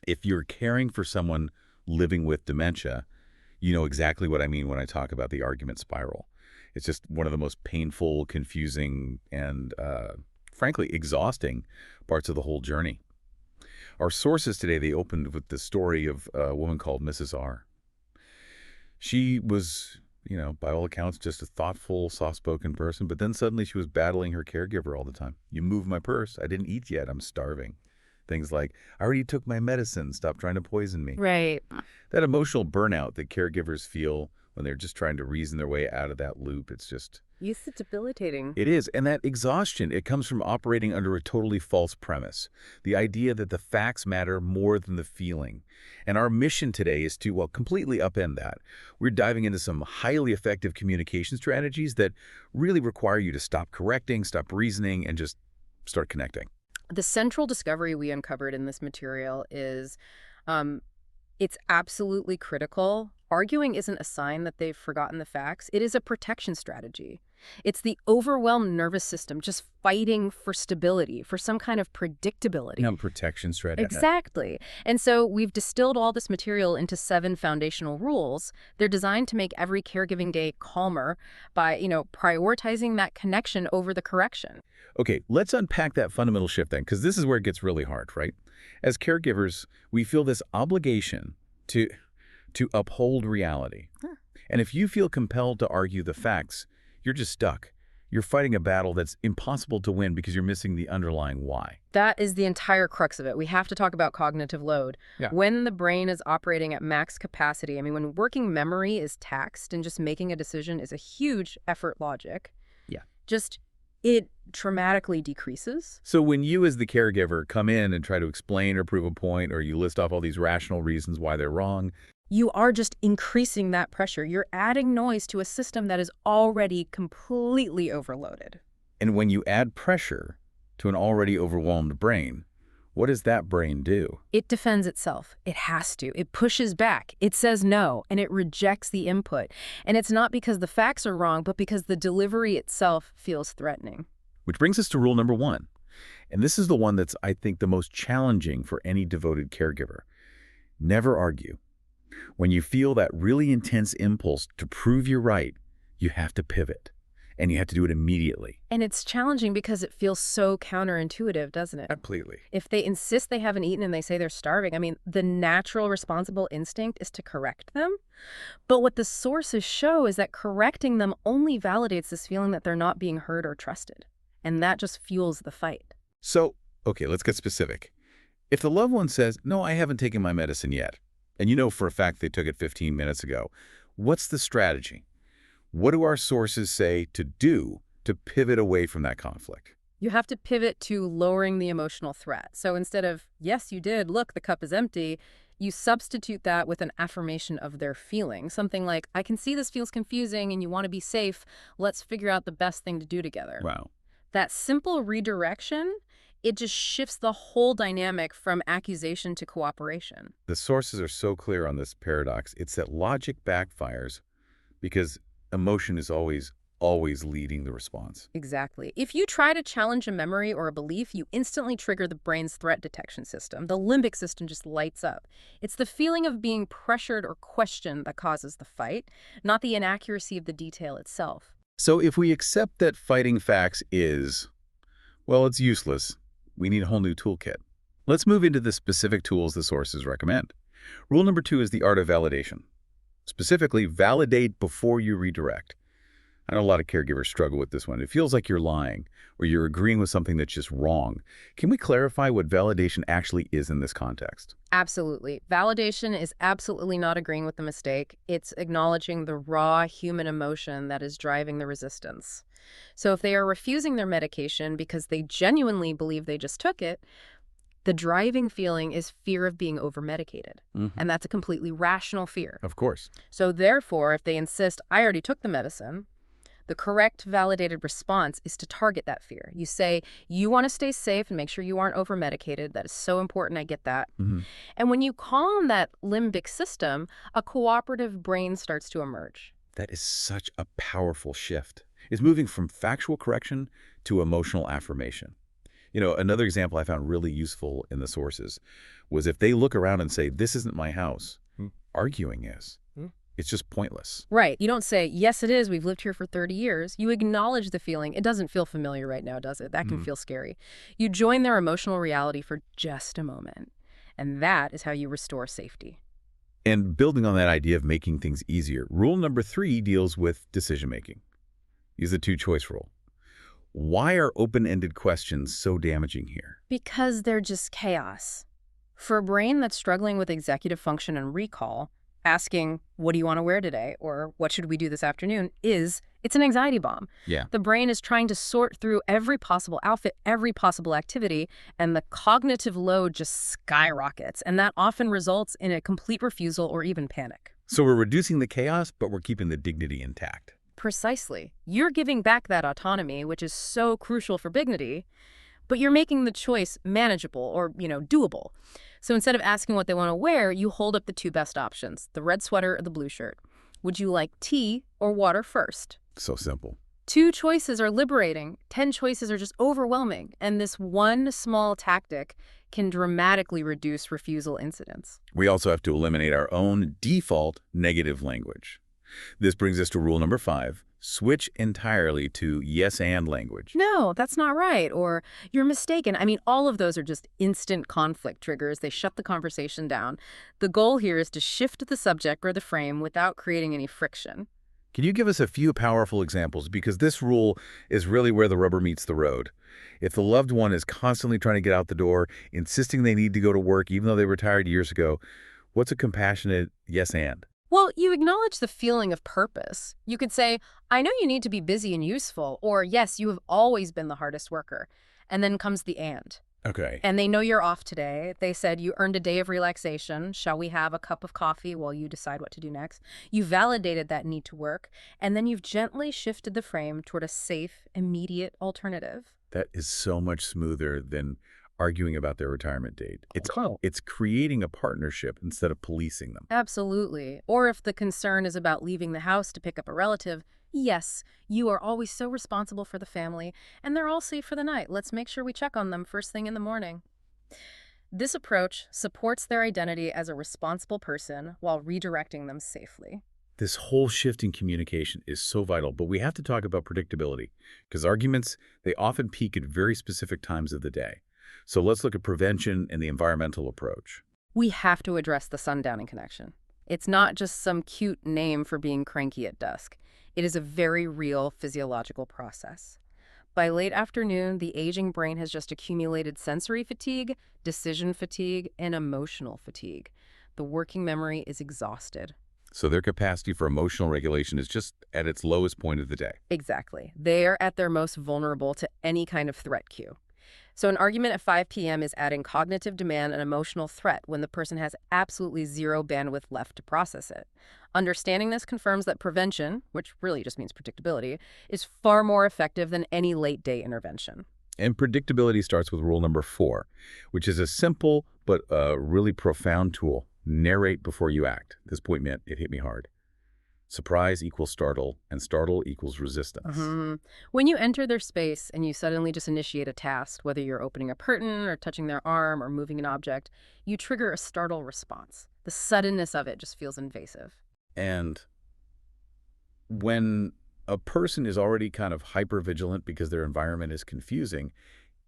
If you're caring for someone living with dementia, you know exactly what I mean when I talk about the argument spiral. It's just one of the most painful, confusing, and frankly, exhausting parts of the whole journey. Our sources today, they opened with the story of a woman called Mrs. R. She was, by all accounts, just a thoughtful, soft-spoken person, but then suddenly she was battling her caregiver all the time. You moved my purse. I didn't eat yet. I'm starving. Things like, I already took my medicine. Stop trying to poison me. Right. That emotional burnout that caregivers feel when they're just trying to reason their way out of that loop, It's debilitating. it is. And that exhaustion, it comes from operating under a totally false premise. The idea that the facts matter more than the feeling. And our mission today is to, well, completely upend that. We're diving into some highly effective communication strategies that really require you to stop correcting, stop reasoning, and just start connecting. The central discovery we uncovered in this material is it's absolutely critical. Arguing isn't a sign that they've forgotten the facts. It is a protection strategy. It's the overwhelmed nervous system just fighting for stability, for some kind of predictability. No protection strategy. Exactly. And so we've distilled all this material into 7 foundational rules. They're designed to make every caregiving day calmer by, prioritizing that connection over the correction. Okay, let's unpack that fundamental shift then, because this is where it gets really hard, right? As caregivers, we feel this obligation to uphold reality. Huh. And if you feel compelled to argue the facts, you're just stuck. You're fighting a battle that's impossible to win because you're missing the underlying why. That is the entire crux of it. We have to talk about cognitive load. Yeah. When the brain is operating at max capacity, when working memory is taxed and just making a decision is a huge effort logic. Yeah. It dramatically decreases. So when you as the caregiver come in and try to explain or prove a point, or you list off all these rational reasons why they're wrong, you are just increasing that pressure. You're adding noise to a system that is already completely overloaded. and when you add pressure to an already overwhelmed brain, what does that brain do? It defends itself. It has to. It pushes back. It says no, and it rejects the input. And it's not because the facts are wrong, but because the delivery itself feels threatening. Which brings us to rule number 1. And this is the one that's, I think, the most challenging for any devoted caregiver. Never argue. When you feel that really intense impulse to prove you're right, you have to pivot. And you have to do it immediately. And it's challenging because it feels so counterintuitive, doesn't it? Completely. If they insist they haven't eaten and they say they're starving, the natural responsible instinct is to correct them. But what the sources show is that correcting them only validates this feeling that they're not being heard or trusted. And that just fuels the fight. So, okay, let's get specific. If the loved one says, no, I haven't taken my medicine yet, and you know for a fact they took it 15 minutes ago, what's the strategy? What do our sources say to do to pivot away from that conflict? You have to pivot to lowering the emotional threat. So instead of, yes, you did, look, the cup is empty, you substitute that with an affirmation of their feeling. Something like, I can see this feels confusing and you want to be safe. Let's figure out the best thing to do together. Wow. That simple redirection, it just shifts the whole dynamic from accusation to cooperation. The sources are so clear on this paradox. It's that logic backfires because emotion is always leading the response. Exactly. If you try to challenge a memory or a belief, you instantly trigger the brain's threat detection system. The limbic system just lights up. It's the feeling of being pressured or questioned that causes the fight, not the inaccuracy of the detail itself. So if we accept that fighting facts is, well, it's useless, we need a whole new toolkit. Let's move into the specific tools the sources recommend. Rule number 2 is the art of validation. Specifically, validate before you redirect. I know a lot of caregivers struggle with this one. It feels like you're lying or you're agreeing with something that's just wrong. Can we clarify what validation actually is in this context? Absolutely. Validation is absolutely not agreeing with the mistake. It's acknowledging the raw human emotion that is driving the resistance. So if they are refusing their medication because they genuinely believe they just took it, the driving feeling is fear of being over-medicated. And that's a completely rational fear. Of course. So therefore, if they insist, I already took the medicine, the correct validated response is to target that fear. You say, you want to stay safe and make sure you aren't over-medicated. That is so important. I get that. And when you calm that limbic system, a cooperative brain starts to emerge. That is such a powerful shift. It's moving from factual correction to emotional affirmation. Another example I found really useful in the sources was if they look around and say, this isn't my house, arguing is. It's just pointless. Right. You don't say, yes, it is. We've lived here for 30 years. You acknowledge the feeling. It doesn't feel familiar right now, does it? That can feel scary. You join their emotional reality for just a moment. And that is how you restore safety. And building on that idea of making things easier, rule number 3 deals with decision-making. Use the two-choice rule. Why are open-ended questions so damaging here? Because they're just chaos. For a brain that's struggling with executive function and recall, asking, what do you want to wear today? Or what should we do this afternoon? It's an anxiety bomb. Yeah. The brain is trying to sort through every possible outfit, every possible activity, and the cognitive load just skyrockets. And that often results in a complete refusal or even panic. So we're reducing the chaos, but we're keeping the dignity intact. Precisely. You're giving back that autonomy, which is so crucial for dignity, but you're making the choice manageable or, doable. So instead of asking what they want to wear, you hold up the 2 best options, the red sweater or the blue shirt. Would you like tea or water first? So simple. 2 choices are liberating. 10 choices are just overwhelming. And this one small tactic can dramatically reduce refusal incidents. We also have to eliminate our own default negative language. This brings us to rule number 5. Switch entirely to yes and language. No, that's not right. Or you're mistaken. I mean, all of those are just instant conflict triggers. They shut the conversation down. The goal here is to shift the subject or the frame without creating any friction. Can you give us a few powerful examples? Because this rule is really where the rubber meets the road. If the loved one is constantly trying to get out the door, insisting they need to go to work even though they retired years ago, what's a compassionate yes and? Well, you acknowledge the feeling of purpose. You could say, I know you need to be busy and useful, or yes, you have always been the hardest worker. And then comes the and. Okay. And they know you're off today. They said you earned a day of relaxation. Shall we have a cup of coffee while you decide what to do next? You validated that need to work, and then you've gently shifted the frame toward a safe, immediate alternative. That is so much smoother than arguing about their retirement date. It's creating a partnership instead of policing them. Absolutely. Or if the concern is about leaving the house to pick up a relative, yes, you are always so responsible for the family, and they're all safe for the night. Let's make sure we check on them first thing in the morning. This approach supports their identity as a responsible person while redirecting them safely. This whole shift in communication is so vital, but we have to talk about predictability because arguments, they often peak at very specific times of the day. So let's look at prevention and the environmental approach. We have to address the sundowning connection. It's not just some cute name for being cranky at dusk. It is a very real physiological process. By late afternoon, the aging brain has just accumulated sensory fatigue, decision fatigue, and emotional fatigue. The working memory is exhausted. So their capacity for emotional regulation is just at its lowest point of the day. Exactly. They are at their most vulnerable to any kind of threat cue. So an argument at 5 p.m. is adding cognitive demand and emotional threat when the person has absolutely zero bandwidth left to process it. Understanding this confirms that prevention, which really just means predictability, is far more effective than any late-day intervention. And predictability starts with rule number 4, which is a simple but really profound tool. Narrate before you act. This point meant it hit me hard. Surprise equals startle, and startle equals resistance. When you enter their space and you suddenly just initiate a task, whether you're opening a curtain or touching their arm or moving an object, you trigger a startle response. The suddenness of it just feels invasive. And when a person is already kind of hypervigilant because their environment is confusing,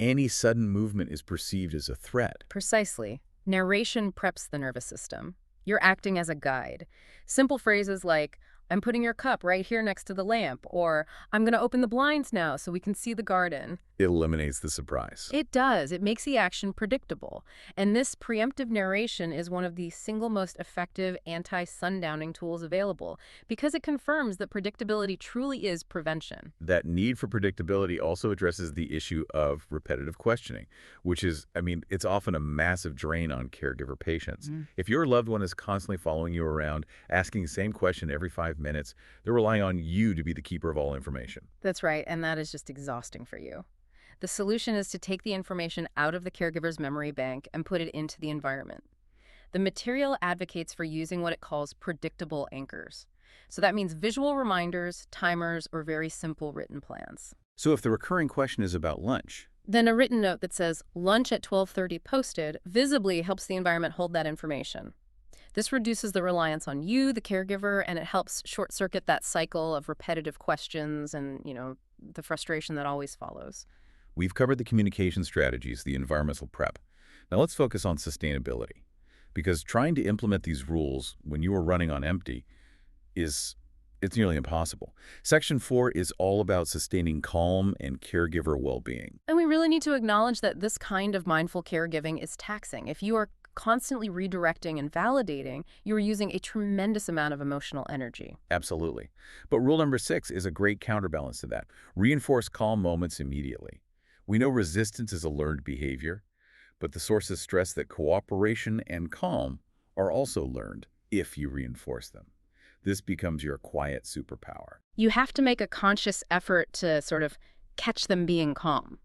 any sudden movement is perceived as a threat. Precisely. Narration preps the nervous system. You're acting as a guide. Simple phrases like, I'm putting your cup right here next to the lamp, or I'm going to open the blinds now so we can see the garden. It eliminates the surprise. It does. It makes the action predictable. And this preemptive narration is one of the single most effective anti-sundowning tools available because it confirms that predictability truly is prevention. That need for predictability also addresses the issue of repetitive questioning, which is, it's often a massive drain on caregiver patience. If your loved one is constantly following you around, asking the same question every 5 minutes, they're relying on you to be the keeper of all information. That's right, and that is just exhausting for you. The solution is to take the information out of the caregiver's memory bank and put it into the environment. The material advocates for using what it calls predictable anchors. So that means visual reminders, timers, or very simple written plans. So if the recurring question is about lunch, Then a written note that says, lunch at 12:30 posted, visibly helps the environment hold that information. This reduces the reliance on you, the caregiver, and it helps short-circuit that cycle of repetitive questions and, the frustration that always follows. We've covered the communication strategies, the environmental prep. Now let's focus on sustainability, because trying to implement these rules when you are running on empty it's nearly impossible. Section 4 is all about sustaining calm and caregiver well-being. And we really need to acknowledge that this kind of mindful caregiving is taxing. If you are constantly redirecting and validating, you are using a tremendous amount of emotional energy. Absolutely. But rule number 6 is a great counterbalance to that. Reinforce calm moments immediately. We know resistance is a learned behavior, but the sources stress that cooperation and calm are also learned if you reinforce them. This becomes your quiet superpower. You have to make a conscious effort to sort of catch them being calm.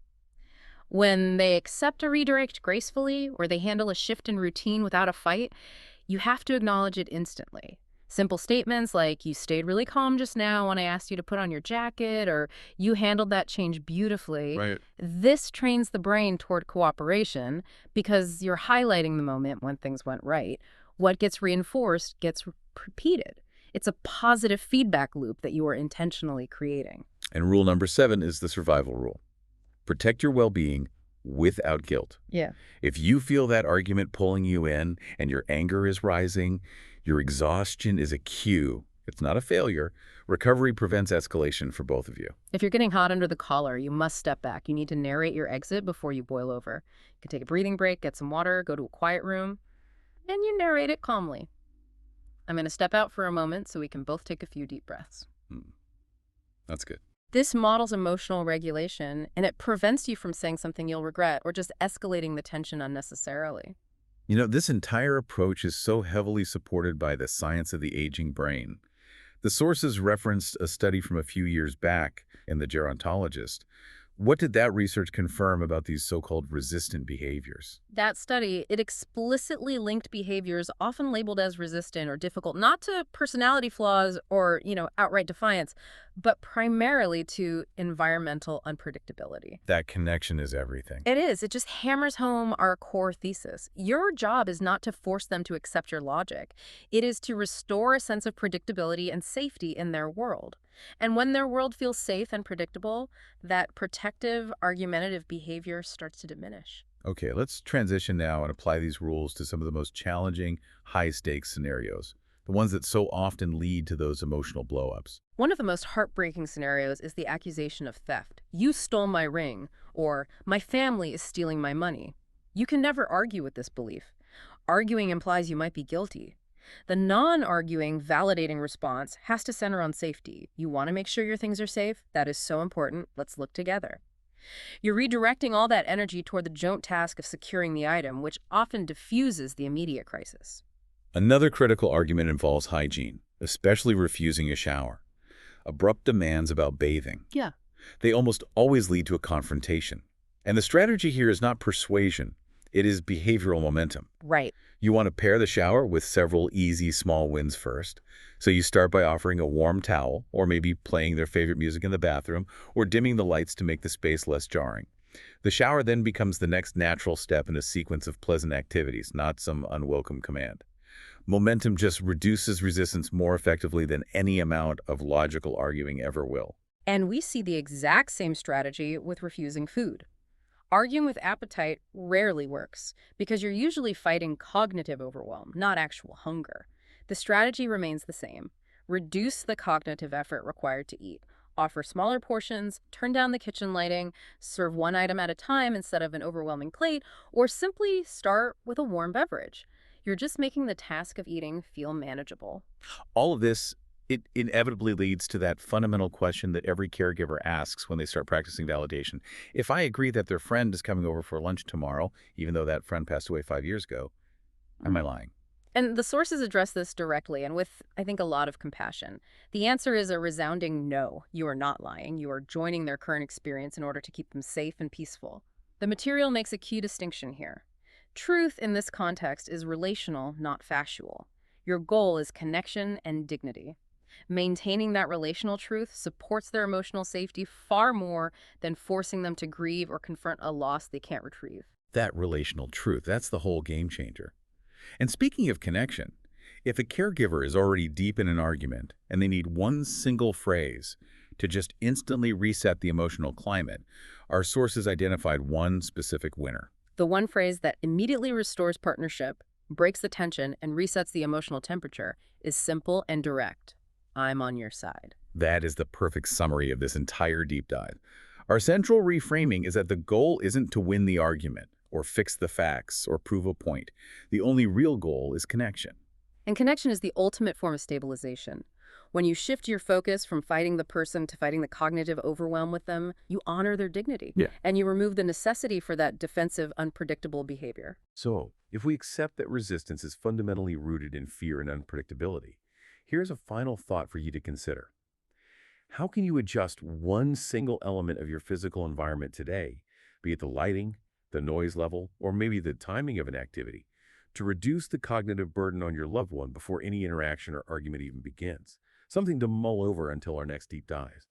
When they accept a redirect gracefully or they handle a shift in routine without a fight, you have to acknowledge it instantly. Simple statements like, you stayed really calm just now when I asked you to put on your jacket, or you handled that change beautifully. Right. This trains the brain toward cooperation because you're highlighting the moment when things went right. What gets reinforced gets repeated. It's a positive feedback loop that you are intentionally creating. And rule number 7 is the survival rule. Protect your well-being without guilt. Yeah. If you feel that argument pulling you in and your anger is rising, your exhaustion is a cue. It's not a failure. Recovery prevents escalation for both of you. If you're getting hot under the collar, you must step back. You need to narrate your exit before you boil over. You can take a breathing break, get some water, go to a quiet room, and you narrate it calmly. I'm going to step out for a moment so we can both take a few deep breaths. That's good. This models emotional regulation, and it prevents you from saying something you'll regret or just escalating the tension unnecessarily. You know, this entire approach is so heavily supported by the science of the aging brain. The sources referenced a study from a few years back in the gerontologist. What did that research confirm about these so-called resistant behaviors? That study, it explicitly linked behaviors often labeled as resistant or difficult, not to personality flaws or, outright defiance, but primarily to environmental unpredictability. That connection is everything. It is. It just hammers home our core thesis. Your job is not to force them to accept your logic. It is to restore a sense of predictability and safety in their world. And when their world feels safe and predictable, that protective, argumentative behavior starts to diminish. Okay, let's transition now and apply these rules to some of the most challenging, high-stakes scenarios, the ones that so often lead to those emotional blow-ups. One of the most heartbreaking scenarios is the accusation of theft. You stole my ring, or my family is stealing my money. You can never argue with this belief. Arguing implies you might be guilty. The non-arguing, validating response has to center on safety. You want to make sure your things are safe? That is so important. Let's look together. You're redirecting all that energy toward the joint task of securing the item, which often diffuses the immediate crisis. Another critical argument involves hygiene, especially refusing a shower. Abrupt demands about bathing. Yeah. They almost always lead to a confrontation. And the strategy here is not persuasion. It is behavioral momentum. Right. You want to pair the shower with several easy small wins first. So you start by offering a warm towel, or maybe playing their favorite music in the bathroom, or dimming the lights to make the space less jarring. The shower then becomes the next natural step in a sequence of pleasant activities, not some unwelcome command. Momentum just reduces resistance more effectively than any amount of logical arguing ever will. And we see the exact same strategy with refusing food. Arguing with appetite rarely works because you're usually fighting cognitive overwhelm, not actual hunger. The strategy remains the same. Reduce the cognitive effort required to eat. Offer smaller portions, turn down the kitchen lighting, serve one item at a time instead of an overwhelming plate, or simply start with a warm beverage. You're just making the task of eating feel manageable. All of this, it inevitably leads to that fundamental question that every caregiver asks when they start practicing validation. If I agree that their friend is coming over for lunch tomorrow, even though that friend passed away 5 years ago, am I lying? And the sources address this directly and with, I think, a lot of compassion. The answer is a resounding no. You are not lying. You are joining their current experience in order to keep them safe and peaceful. The material makes a key distinction here. Truth in this context is relational, not factual. Your goal is connection and dignity. Maintaining that relational truth supports their emotional safety far more than forcing them to grieve or confront a loss they can't retrieve. That relational truth, that's the whole game changer. And speaking of connection, if a caregiver is already deep in an argument and they need one single phrase to just instantly reset the emotional climate, our sources identified one specific winner. The one phrase that immediately restores partnership, breaks the tension, and resets the emotional temperature is simple and direct. I'm on your side. That is the perfect summary of this entire deep dive. Our central reframing is that the goal isn't to win the argument, or fix the facts, or prove a point. The only real goal is connection. And connection is the ultimate form of stabilization. When you shift your focus from fighting the person to fighting the cognitive overwhelm with them, you honor their dignity. Yeah. And you remove the necessity for that defensive, unpredictable behavior. So, if we accept that resistance is fundamentally rooted in fear and unpredictability, here's a final thought for you to consider. How can you adjust one single element of your physical environment today, be it the lighting, the noise level, or maybe the timing of an activity, to reduce the cognitive burden on your loved one before any interaction or argument even begins? Something to mull over until our next deep dive.